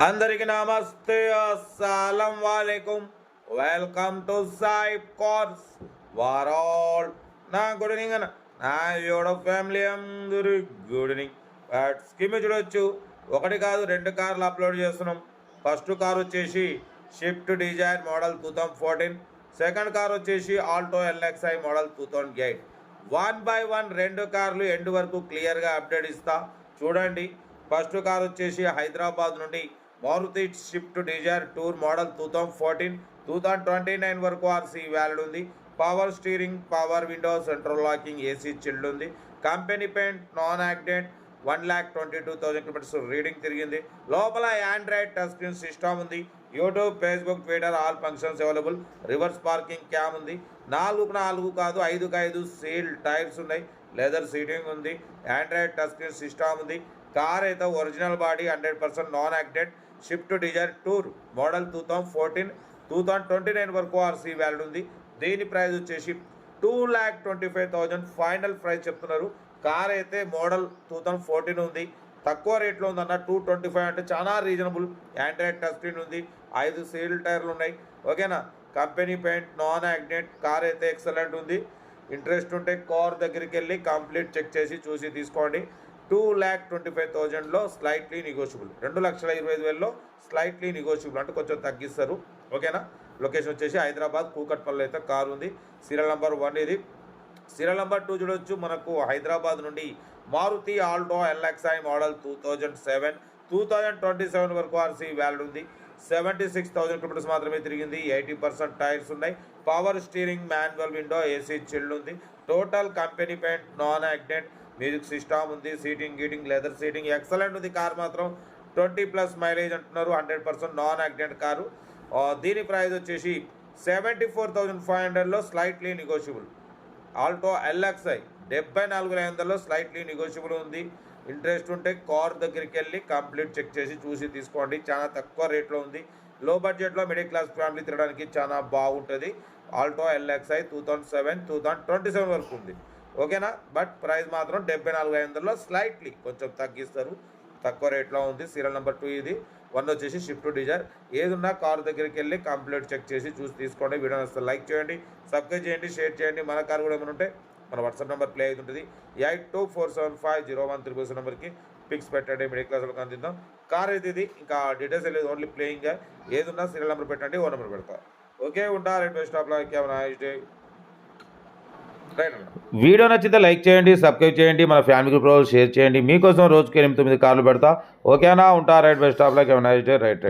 అందరికి నమస్తే, అస్సలం వాలేకుం. వెల్కమ్ టు సాయిబ్ కోర్స్ వారాల్. నా గుడ్ ఈవినింగ్ అన్న, నా యోడ ఫ్యామిలీ అందరూ గుడ్ ఈవినింగ్. స్కీమ్ చూడొచ్చు, ఒకటి కాదు రెండు కార్లు అప్లోడ్ చేస్తున్నాం. ఫస్ట్ కార్ వచ్చేసి Swift Dzire model 2014, second car వచ్చేసి ఆల్టో ఎల్ఎక్స్ఐ మోడల్ 2008. 1 by 1 రెండు కార్లు ఎండ్ వరకు క్లియర్గా అప్డేట్ ఇస్తా చూడండి. ఫస్ట్ కార్ వచ్చేసి హైదరాబాద్ నుండి Maruti Swift Dzire tour model 2014, 2029 వరకు ఆర్సీ వ్యాలిడ్ ఉంది. Power steering, power window, central locking, AC chilled ఉంది. Company paint, non accident, 1,22,000 kilometres reading తిరిగింది. లోపల ఆండ్రాయిడ్ టచ్ స్క్రీన్ సిస్టమ్ ఉంది. YouTube, Facebook, Twitter all functions available. Reverse parking cam ఉంది. 4x4 కాదు 5x5 seal tyres ఉన్నాయి. Leather seating ఉంది. Android touch screen system ఉంది. Car అయితే original body 100% non accident. Shift Dzire tour model 2014, 2029 వరకు RC valid ఉంది. దీని ప్రైస్ వచ్చేసి 2,25,000 ఫైనల్ ప్రైస్ చెప్తున్నారు. కార్ అయితే మోడల్ 2014 ఉంది, తక్కువ రేట్లో ఉందన్న. 225 అంటే చాలా రీజనబుల్. ఆండ్రాయిడ్ టచ్ స్క్రీన్ ఉంది. 5 సీల్ టైర్లు ఉన్నాయి. ఓకేనా. Company paint, non accident. Car అయితే ఎక్సలెంట్ ఉంది. ఇంట్రెస్ట్ ఉంటే కార్ దగ్గరికి వెళ్ళి కంప్లీట్ చెక్ చేసి చూసి తీసుకోండి. 2,25,000లో స్లైట్లీ నెగోషియబుల్. 2,25,000లో స్లైట్లీ నెగోషియబుల్ అంటే కొంచెం తగ్గిస్తారు. ఓకేనా. లొకేషన్ వచ్చేసి హైదరాబాద్ కూకట్పల్లి అయితే కారు ఉంది. సీరియల్ నెంబర్ 1 ఇది. సీరియల్ నెంబర్ 2 చూడొచ్చు. మనకు హైదరాబాద్ నుండి మారుతి ఆల్టో ఎల్ఎక్స్ఐ మోడల్ 2007, 2027 వరకు ఆర్సీ వ్యాలిడ్ ఉంది. 76,000 కిలోమీటర్స్ మాత్రమే తిరిగింది. 80% టైర్స్ ఉన్నాయి. Power steering, manual window, AC chilled ఉంది. Total company paint, non accident, music system ఉంది. సీటింగ్ గీటింగ్, లెదర్ సీటింగ్ ఎక్సలెంట్ ఉంది. కార్ మాత్రం 20+ మైలేజ్ అంటున్నారు. 100% నాన్ యాక్సిడెంట్ కారు. దీని ప్రైస్ వచ్చేసి 74,500లో స్లైట్లీ నెగోషియబుల్. ఆల్టో ఎల్ఎక్స్ఐ 74,500లో స్లైట్లీ నెగోషియబుల్ ఉంది. ఇంట్రెస్ట్ ఉంటే కార్ దగ్గరికి వెళ్ళి కంప్లీట్ చెక్ చేసి చూసి తీసుకోండి. చాలా తక్కువ రేట్లో ఉంది. లో బడ్జెట్లో మిడిల్ క్లాస్ ఫ్యామిలీ తిరగడానికి చాలా బాగుంటుంది. ఆల్టో ఎల్ఎక్స్ఐ 2007, 2027 వరకు ఉంది. ఓకేనా. బట్ ప్రైస్ మాత్రం 74,500లో స్లైట్లీ కొంచెం తగ్గిస్తారు. తక్కువ రేట్లో ఉంది. సీరియల్ నెంబర్ 2 ఇది. 1 వచ్చేసి షిఫ్ట్ డిజైర్. ఏదున్నా కార్ దగ్గరికి వెళ్ళి కంప్లీట్ చెక్ చేసి చూసి తీసుకోండి. వీడియో వస్తే లైక్ చేయండి, సబ్స్క్రైబ్ చేయండి, షేర్ చేయండి. మన కార్ కూడా ఏమైనా ఉంటే మన వాట్సాప్ నెంబర్ ప్లే అవుతుంటుంది. 82475013 నెంబర్కి పిక్స్ పెట్టండి. మిడిల్ క్లాస్ వాళ్ళకి అందిద్దాం. కార్ అయితే ఇది. ఇంకా డీటెయిల్స్ లేదు, ఓన్లీ ప్లేయింగ్. ఏదున్నా సీరియల్ నెంబర్ పెట్టండి, ఓ నెంబర్ పెడతా. ఓకే, ఉంటా. రైట్ బై స్టాప్లో వీడియో నచ్చితే లైక్ చేయండి, సబ్స్క్రైబ్ చేయండి, మన ఫ్యామిలీ గ్రూప్లో షేర్ చేయండి. మీకోసం రోజుకి 8-9 కార్లు పెడతా. ఓకేనా. ఉంటా. రైట్ బై స్టాప్లో రైట్.